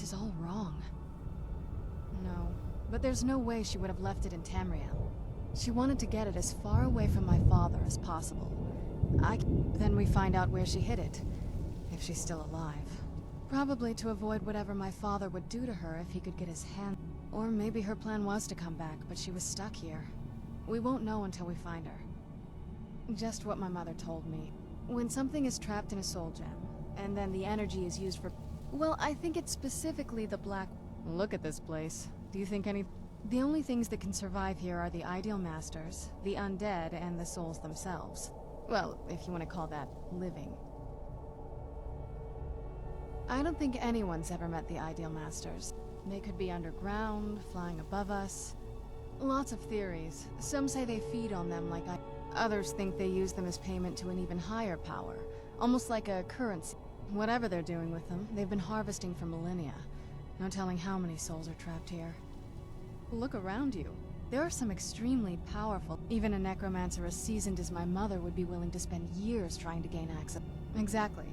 is all wrong. No, but there's no way she would have left it in Tamriel. She wanted to get it as far away from my father as possible. Then we find out where she hid it, if she's still alive. Probably to avoid whatever my father would do to her if he could get his hand. Or maybe her plan was to come back, but she was stuck here. We won't know until we find her. Just what my mother told me. When something is trapped in a soul gem, and then the energy is used for... Well, I think it's specifically the black... Look at this place. Do you think any... The only things that can survive here are the Ideal Masters, the undead, and the souls themselves. Well, if you want to call that living. I don't think anyone's ever met the Ideal Masters. They could be underground, flying above us. Lots of theories. Some say they feed on them like I... Others think they use them as payment to an even higher power. Almost like a currency. Whatever they're doing with them, they've been harvesting for millennia. No telling how many souls are trapped here. Look around you. There are some extremely powerful... Even a necromancer as seasoned as my mother would be willing to spend years trying to gain access. Exactly.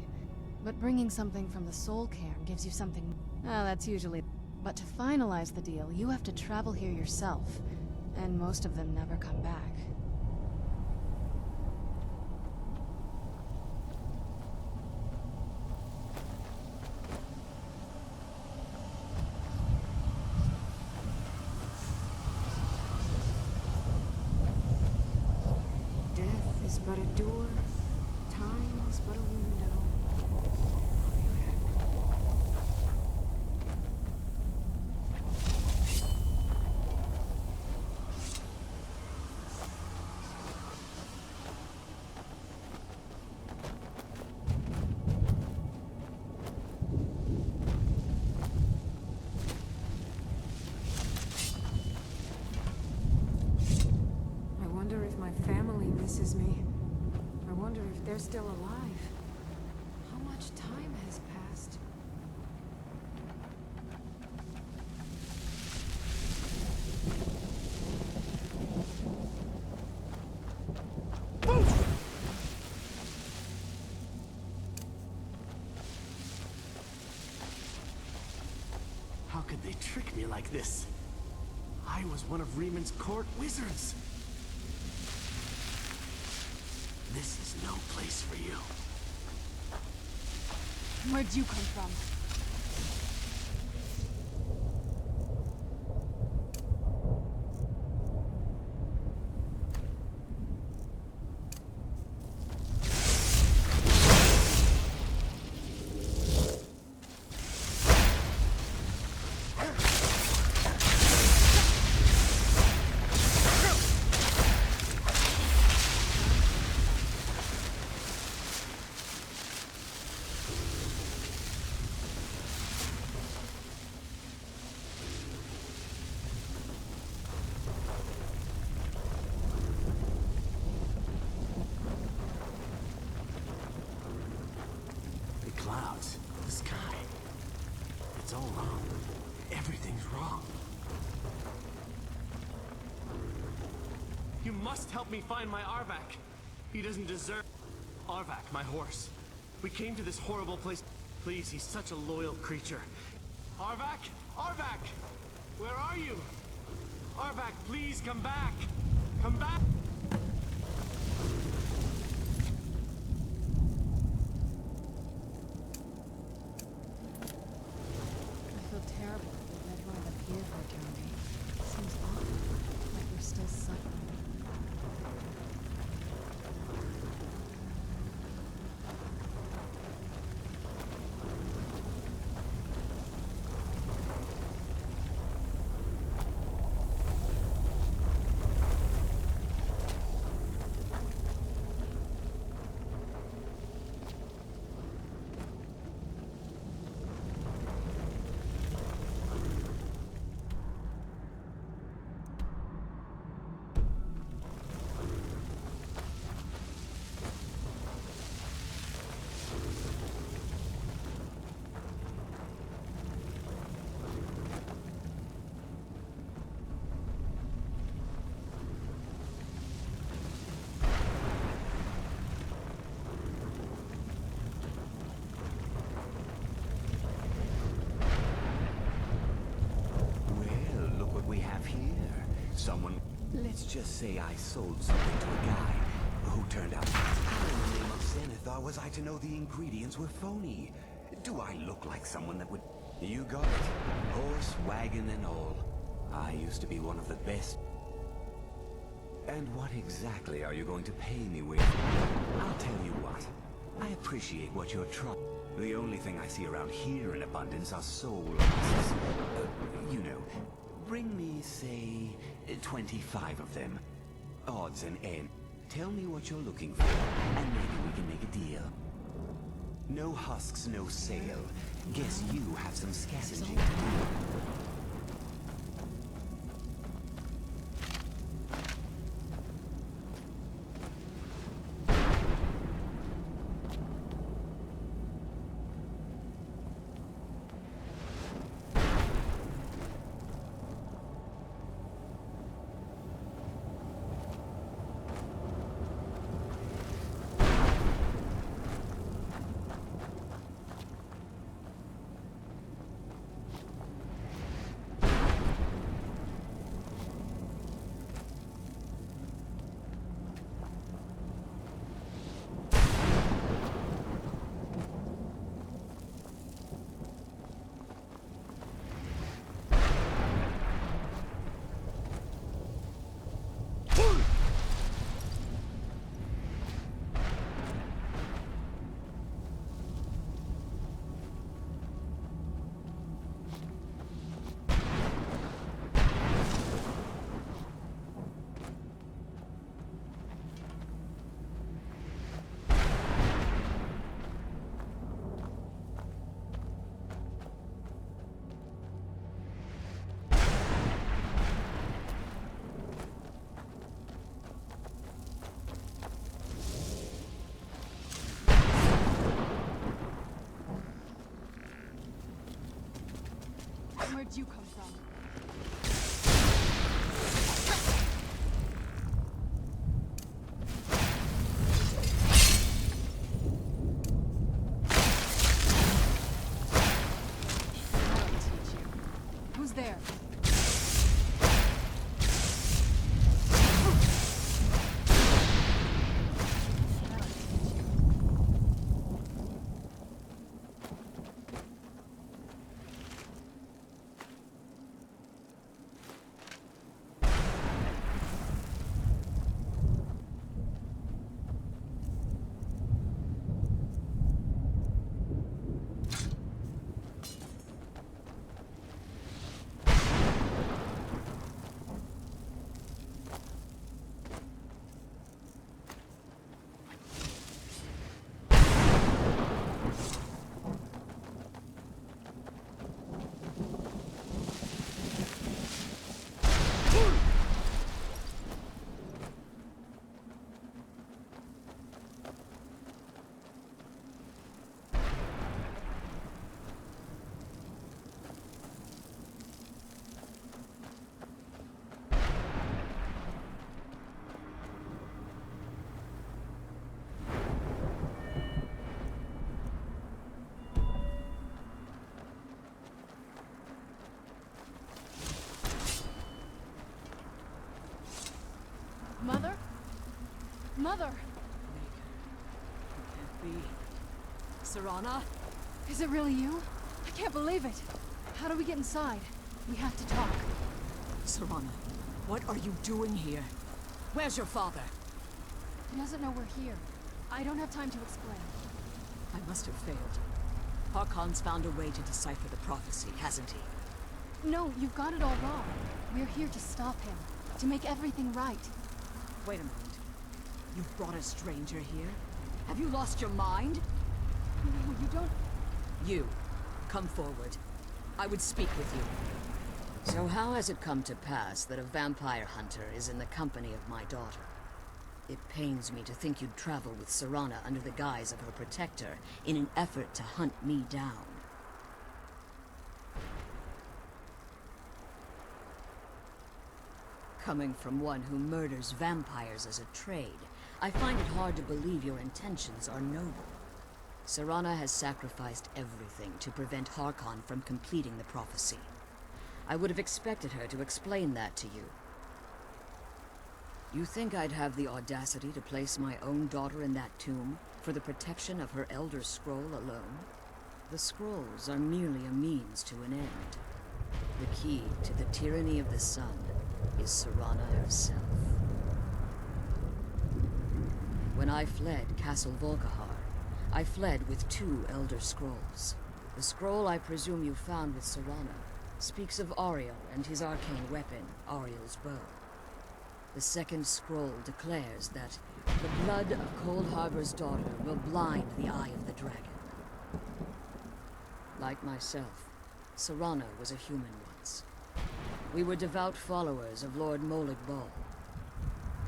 But bringing something from the Soul Cairn gives you something... that's usually... But to finalize the deal, you have to travel here yourself. And most of them never come back. Death is but a door. Time is but a window. Misses me. I wonder if they're still alive. How much time has passed? How could they trick me like this? I was one of Riemann's court wizards. This is no place for you. Where'd you come from? Clouds, the sky. It's all wrong. Everything's wrong. You must help me find my Arvak. He doesn't deserve... Arvak, my horse. We came to this horrible place. Please, he's such a loyal creature. Arvak! Arvak! Where are you? Arvak, please come back! Come back! Terrible that the Red One appeared for County. Seems awful, like we're still suffering. someone. Let's just say I sold something to a guy who turned out. How in the name of Zenithar was I to know the ingredients were phony? Do I look like someone that would... You got it. Horse, wagon, and all. I used to be one of the best. And what exactly are you going to pay me with? I'll tell you what. I appreciate what you're trying. The only thing I see around here in abundance are soul husks. You know, bring me, say, 25 of them. Odds and ends. Tell me what you're looking for, and maybe we can make a deal. No husks, no sale. Guess you have some scavenging to do. Where'd you come from? I'll teach you. Who's there? Mother? Mother! Can't be. Serana? Is it really you? I can't believe it. How do we get inside? We have to talk. Serana, what are you doing here? Where's your father? He doesn't know we're here. I don't have time to explain. I must have failed. Harkon's found a way to decipher the prophecy, hasn't he? No, you've got it all wrong. We're here to stop him. To make everything right. Wait a minute. You've brought a stranger here? Have you lost your mind? No, you don't... You, come forward. I would speak with you. So how has it come to pass that a vampire hunter is in the company of my daughter? It pains me to think you'd travel with Serana under the guise of her protector in an effort to hunt me down. Coming from one who murders vampires as a trade, I find it hard to believe your intentions are noble. Serana has sacrificed everything to prevent Harkon from completing the prophecy. I would have expected her to explain that to you. You think I'd have the audacity to place my own daughter in that tomb for the protection of her Elder Scroll alone? The scrolls are merely a means to an end. The key to the tyranny of the sun is Serana herself. When I fled Castle Volkihar, I fled with 2 Elder Scrolls. The scroll I presume you found with Serana speaks of Ariel and his arcane weapon, Ariel's bow. The second scroll declares that the blood of Cold Harbor's daughter will blind the eye of the dragon. Like myself, Serana was a human once. We were devout followers of Lord Molig Bal.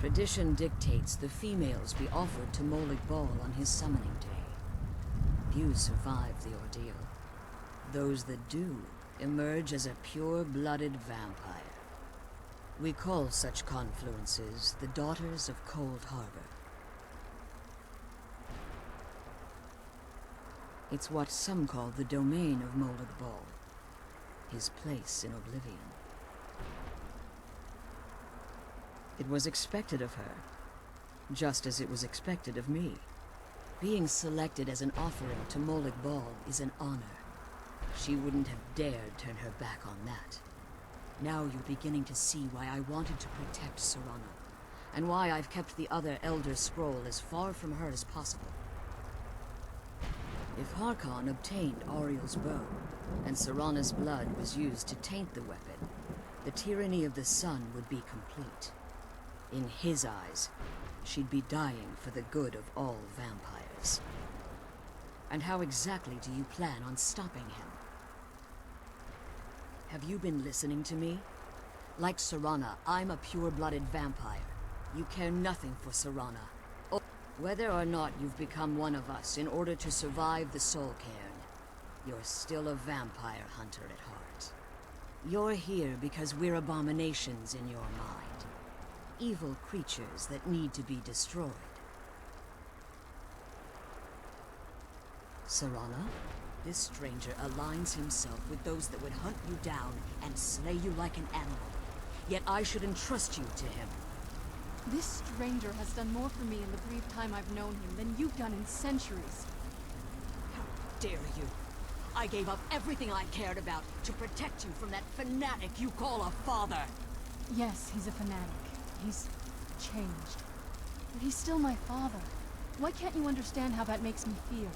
Tradition dictates the females be offered to Molig Bal on his summoning day. Few survive the ordeal. Those that do emerge as a pure-blooded vampire. We call such confluences the Daughters of Cold Harbor. It's what some call the domain of Molig Bal, his place in oblivion. It was expected of her, just as it was expected of me. Being selected as an offering to Molig Bal is an honor. She wouldn't have dared turn her back on that. Now you're beginning to see why I wanted to protect Serana, and why I've kept the other Elder Scroll as far from her as possible. If Harkon obtained Ariel's bow, and Serana's blood was used to taint the weapon, the tyranny of the sun would be complete. In his eyes, she'd be dying for the good of all vampires. And how exactly do you plan on stopping him? Have you been listening to me? Like Serana, I'm a pure-blooded vampire. You care nothing for Serana. Oh, whether or not you've become one of us in order to survive the Soul Cairn, you're still a vampire hunter at heart. You're here because we're abominations in your mind. Evil creatures that need to be destroyed. Serana? This stranger aligns himself with those that would hunt you down and slay you like an animal. Yet I should entrust you to him. This stranger has done more for me in the brief time I've known him than you've done in centuries. How dare you? I gave up everything I cared about to protect you from that fanatic you call a father. Yes, he's a fanatic. He's changed. But he's still my father. Why can't you understand how that makes me feel?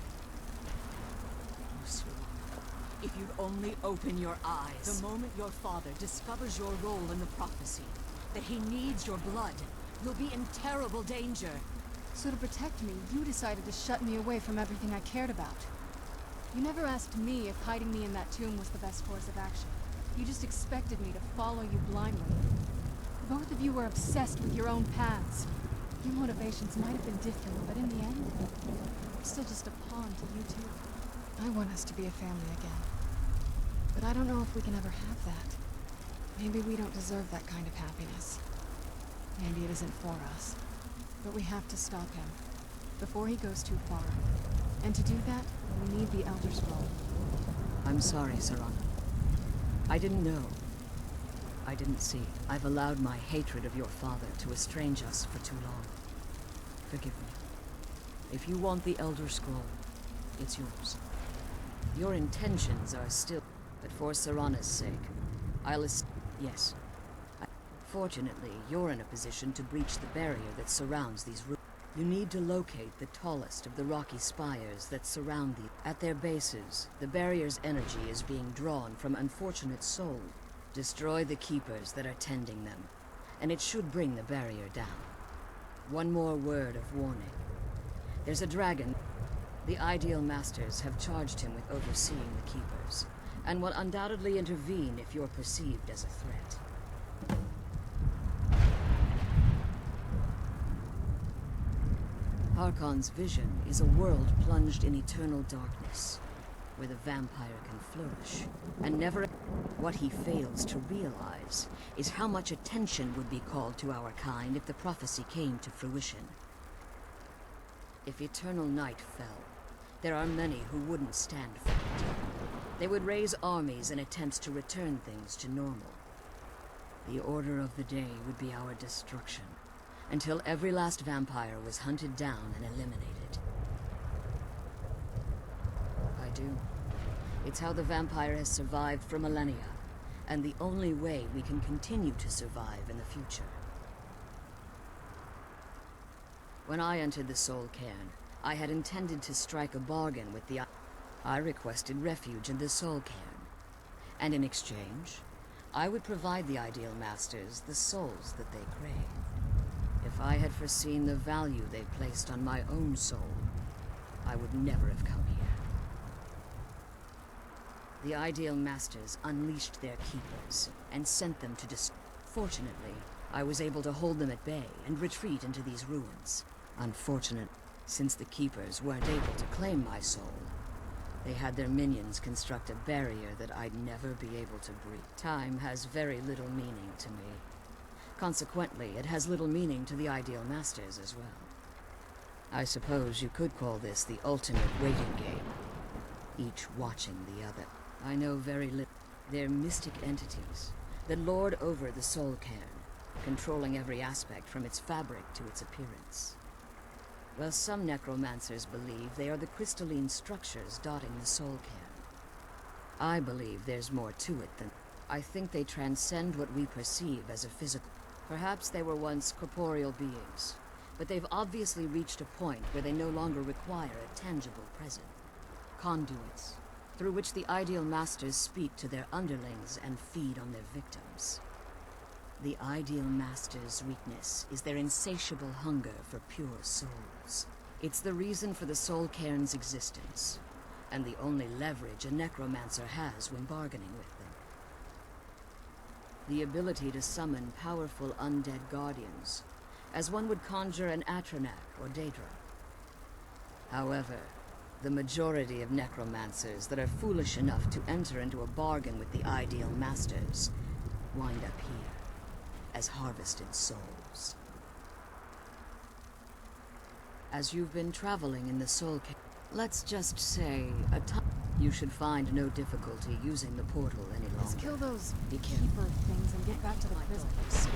If you'd only open your eyes. The moment your father discovers your role in the prophecy, that he needs your blood, you'll be in terrible danger. So to protect me, you decided to shut me away from everything I cared about. You never asked me if hiding me in that tomb was the best course of action. You just expected me to follow you blindly. Both of you were obsessed with your own paths. Your motivations might have been different, but in the end, I'm still just a pawn to you two. I want us to be a family again. But I don't know if we can ever have that. Maybe we don't deserve that kind of happiness. Maybe it isn't for us. But we have to stop him, before he goes too far. And to do that, we need the Elder Scroll. I'm sorry, Serana. I didn't know. I didn't see. I've allowed my hatred of your father to estrange us for too long. Forgive me. If you want the Elder Scroll, it's yours. Your intentions are still... But for Serana's sake, yes. Fortunately, you're in a position to breach the barrier that surrounds these rooms. You need to locate the tallest of the rocky spires that surround these. At their bases, the barrier's energy is being drawn from unfortunate souls. Destroy the keepers that are tending them, and it should bring the barrier down. One more word of warning. There's a dragon. The Ideal Masters have charged him with overseeing the keepers, and will undoubtedly intervene if you're perceived as a threat. Harkon's vision is a world plunged in eternal darkness, where the vampire can flourish, and never... What he fails to realize is how much attention would be called to our kind if the prophecy came to fruition. If eternal night fell, there are many who wouldn't stand for it. They would raise armies in attempts to return things to normal. The order of the day would be our destruction, until every last vampire was hunted down and eliminated. I do. It's how the vampire has survived for millennia, and the only way we can continue to survive in the future. When I entered the Soul Cairn, I had intended to strike a bargain with the... I requested refuge in the Soul Cairn, and in exchange, I would provide the Ideal Masters the souls that they craved. If I had foreseen the value they placed on my own soul, I would never have come here. The Ideal Masters unleashed their keepers and sent them to Fortunately, I was able to hold them at bay and retreat into these ruins. Unfortunate, since the keepers weren't able to claim my soul, they had their minions construct a barrier that I'd never be able to breach. Time has very little meaning to me. Consequently, it has little meaning to the Ideal Masters as well. I suppose you could call this the ultimate waiting game, each watching the other. I know very little. They're mystic entities that lord over the Soul Cairn, controlling every aspect from its fabric to its appearance. Well, some necromancers believe they are the crystalline structures dotting the Soul Cairn. I believe there's more to it than... I think they transcend what we perceive as a physical... Perhaps they were once corporeal beings, but they've obviously reached a point where they no longer require a tangible present. Conduits, through which the Ideal Masters speak to their underlings and feed on their victims. The Ideal Masters' weakness is their insatiable hunger for pure souls. It's the reason for the Soul Cairn's existence, and the only leverage a necromancer has when bargaining with them. The ability to summon powerful undead guardians, as one would conjure an Atronak or Daedra. However, the majority of necromancers that are foolish enough to enter into a bargain with the Ideal Masters wind up here as harvested souls. As you've been traveling in the Soul Cairn, let's just say you should find no difficulty using the portal any longer. Let's kill those Be careful. keeper things and get back to the My prison. daughter's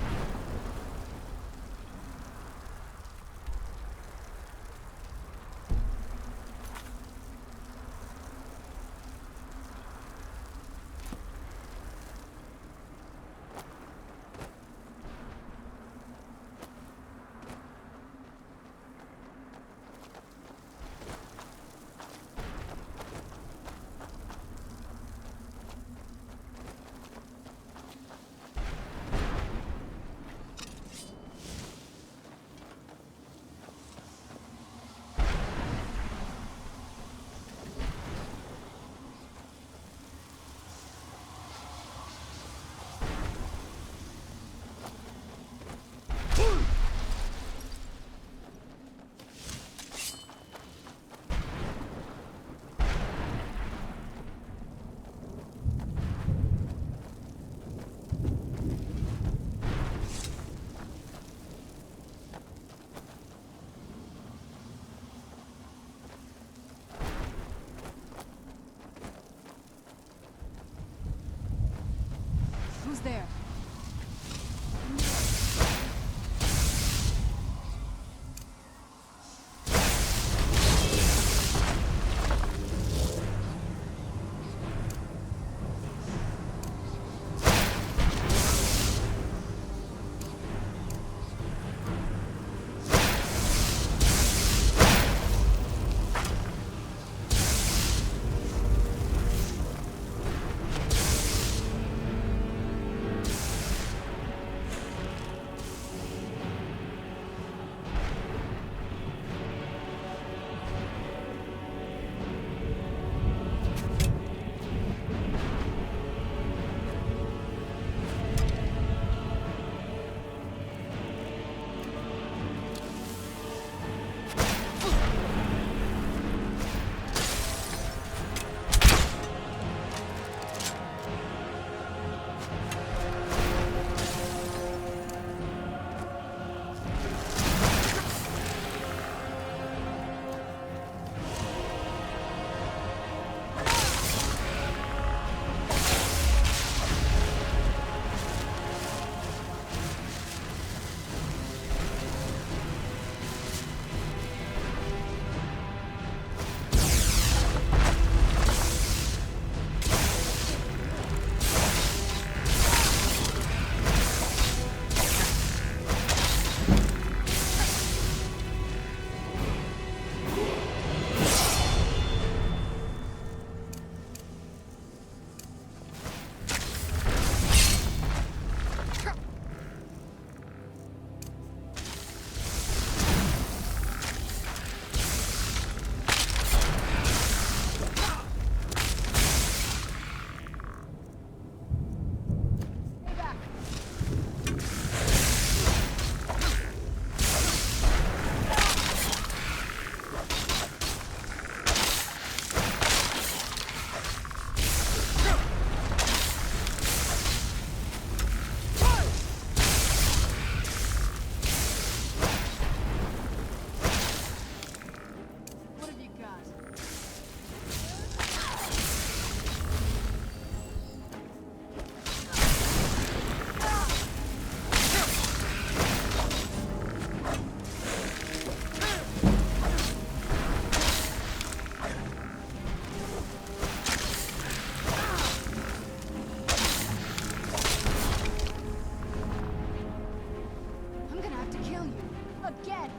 Again!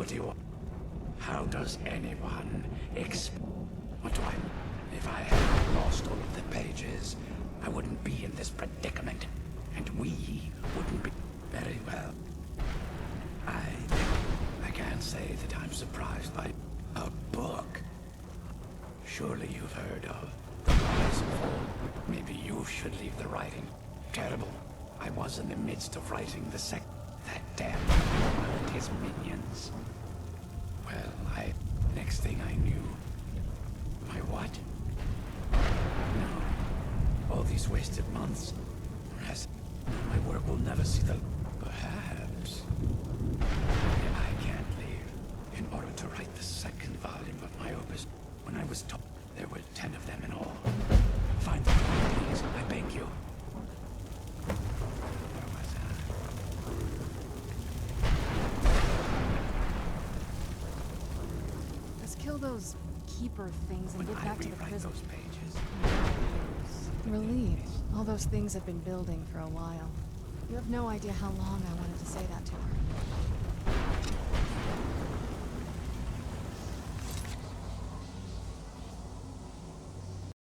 What do you want? How does anyone What do I... If I had lost all of the pages, I wouldn't be in this predicament. And we wouldn't be... Very well. I can't say that I'm surprised by a book. Surely you've heard of the rise and fall. Maybe you should leave the writing. Terrible. I was in the midst of writing the that damn and his minions. Well, next thing I knew... My what? No. All these wasted months. My work will never see the... Perhaps. I can't leave. In order to write the second volume of my opus, when I was told there were 10 of them in all. Find them, please. I beg you. Where was I? Let's kill those keeper things and When get I back to the rewrite prison. those pages. Relieved. All those things have been building for a while. You have no idea how long I wanted to say that to her.